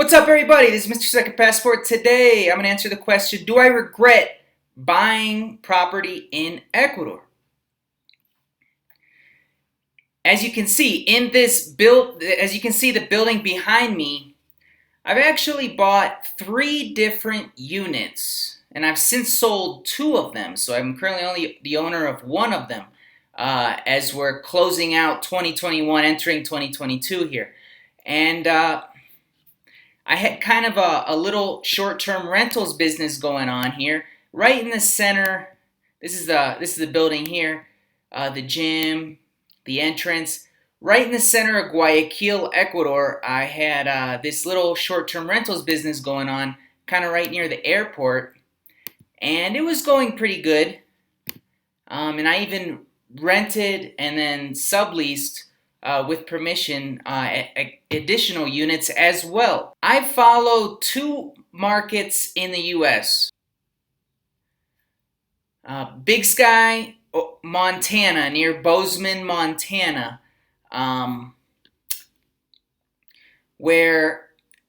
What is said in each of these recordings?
What's up, everybody? This is Mr. Second Passport. Today, I'm going to answer the question, do I regret buying property in Ecuador? As you can see, the building behind me, I've actually bought 3 different units, and I've since sold 2 of them, so I'm currently only the owner of 1 of them, as we're closing out 2021, entering 2022 here. And I had kind of a little short-term rentals business going on here, right in the center. This is the building here, the gym, the entrance. Right in the center of Guayaquil, Ecuador, I had this little short-term rentals business going on, kind of right near the airport, and it was going pretty good. And I even rented and then subleased with permission, additional units as well. I follow 2 markets in the US. Big Sky, Montana, near Bozeman, Montana, where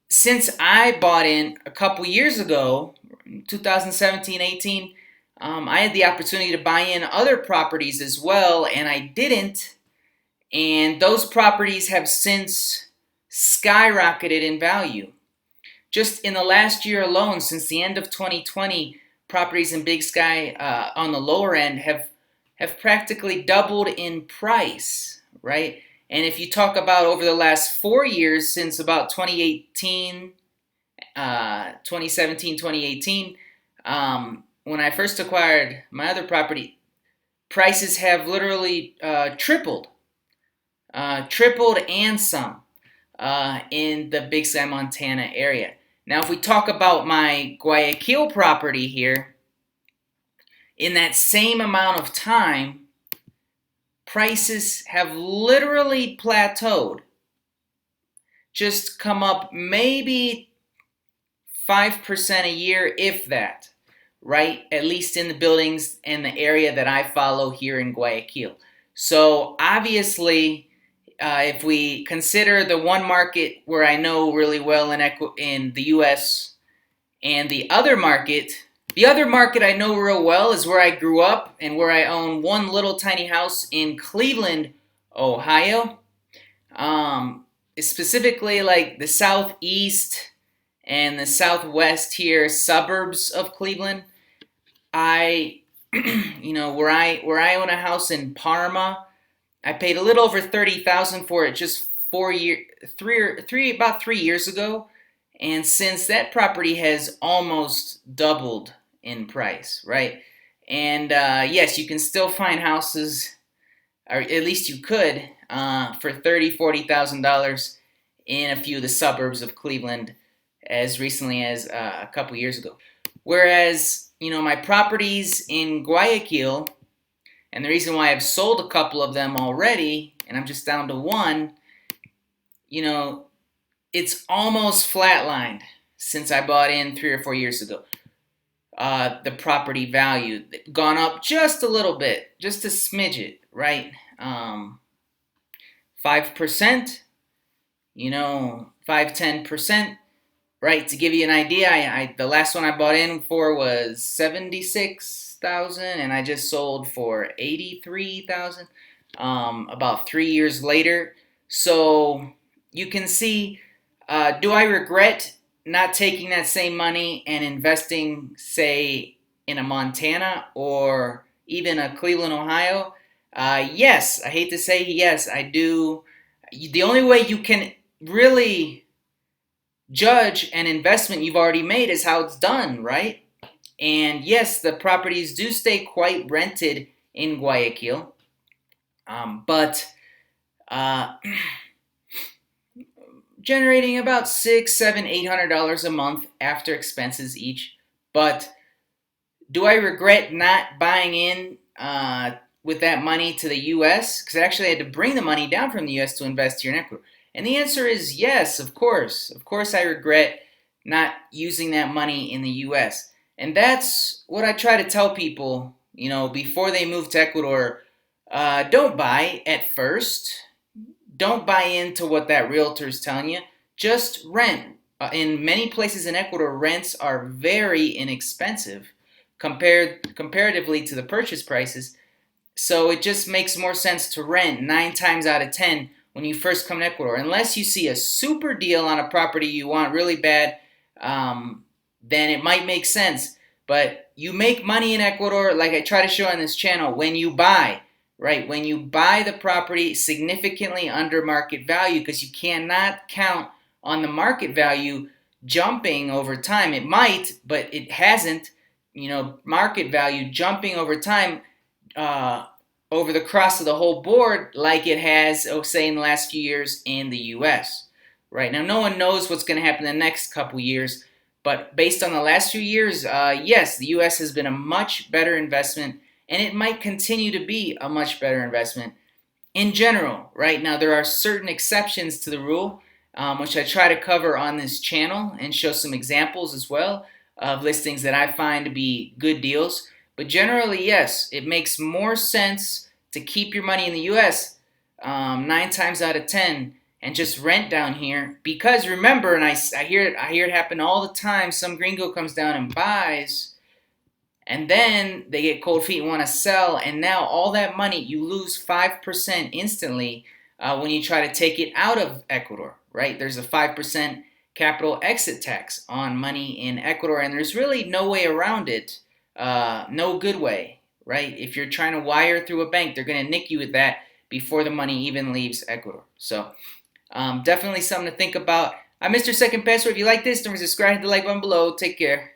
since I bought in a couple years ago, 2017-18, I had the opportunity to buy in other properties as well, and I didn't. And those properties have since skyrocketed in value. Just in the last year alone, since the end of 2020, properties in Big Sky on the lower end have practically doubled in price, right? And if you talk about over the last 4 years, since about 2017, 2018, when I first acquired my other property, prices have literally tripled and some in the Big Sky, Montana area. Now, if we talk about my Guayaquil property here, in that same amount of time, prices have literally plateaued. Just come up maybe 5% a year, if that, right? At least in the buildings and the area that I follow here in Guayaquil. So obviously, if we consider the one market where I know really well in the U.S. and the other market I know real well is where I grew up and where I own one little tiny house in Cleveland, Ohio. Specifically like the southeast and the southwest here suburbs of Cleveland. Where I own a house in Parma, I paid a little over $30,000 for it just about 3 years ago, and since that property has almost doubled in price, right? And yes, you can still find houses, or at least you could, for $30,000-$40,000 in a few of the suburbs of Cleveland as recently as a couple years ago. Whereas, my properties in Guayaquil, and the reason why I've sold a couple of them already, and I'm just down to 1, it's almost flatlined since I bought in 3 or 4 years ago. The property value gone up just a little bit, just a smidget, right? 5%, 5-10%, right? To give you an idea, the last one I bought in for was $76,000, and I just sold for $83,000 about 3 years later. So you can see, do I regret not taking that same money and investing, say, in a Montana or even a Cleveland, Ohio? Yes, I hate to say yes, I do. The only way you can really judge an investment you've already made is how it's done, right? And yes, the properties do stay quite rented in Guayaquil, but generating about $600, $700, $800 a month after expenses each. But do I regret not buying in with that money to the U.S.? Because I actually had to bring the money down from the U.S. to invest here in Ecuador. And the answer is yes, of course. Of course I regret not using that money in the U.S. And that's what I try to tell people, before they move to Ecuador. Don't buy at first. Don't buy into what that realtor is telling you. Just rent. in many places in Ecuador, rents are very inexpensive comparatively to the purchase prices. So it just makes more sense to rent 9 times out of 10 when you first come to Ecuador. Unless you see a super deal on a property you want really bad, then it might make sense. But you make money in Ecuador, like I try to show on this channel, when you buy, right? When you buy the property significantly under market value, because you cannot count on the market value jumping over time. It might, but it hasn't. Market value jumping over time, uh, over the cross of the whole board, like it has, say, in the last few years in the US. Right now, no one knows what's going to happen in the next couple years, but based on the last few years, yes, the US has been a much better investment, and it might continue to be a much better investment in general. Right now, there are certain exceptions to the rule, which I try to cover on this channel and show some examples as well of listings that I find to be good deals. But generally, yes, it makes more sense to keep your money in the US 9 times out of 10 and just rent down here. Because remember, and I hear it happen all the time, some gringo comes down and buys, and then they get cold feet and want to sell, and now all that money, you lose 5% instantly when you try to take it out of Ecuador, right? There's a 5% capital exit tax on money in Ecuador, and there's really no way around it, no good way, right? If you're trying to wire through a bank, they're going to nick you with that before the money even leaves Ecuador. So definitely something to think about. I'm Mr. Second Peso. If you like this, don't forget to subscribe, hit the like button below. Take care.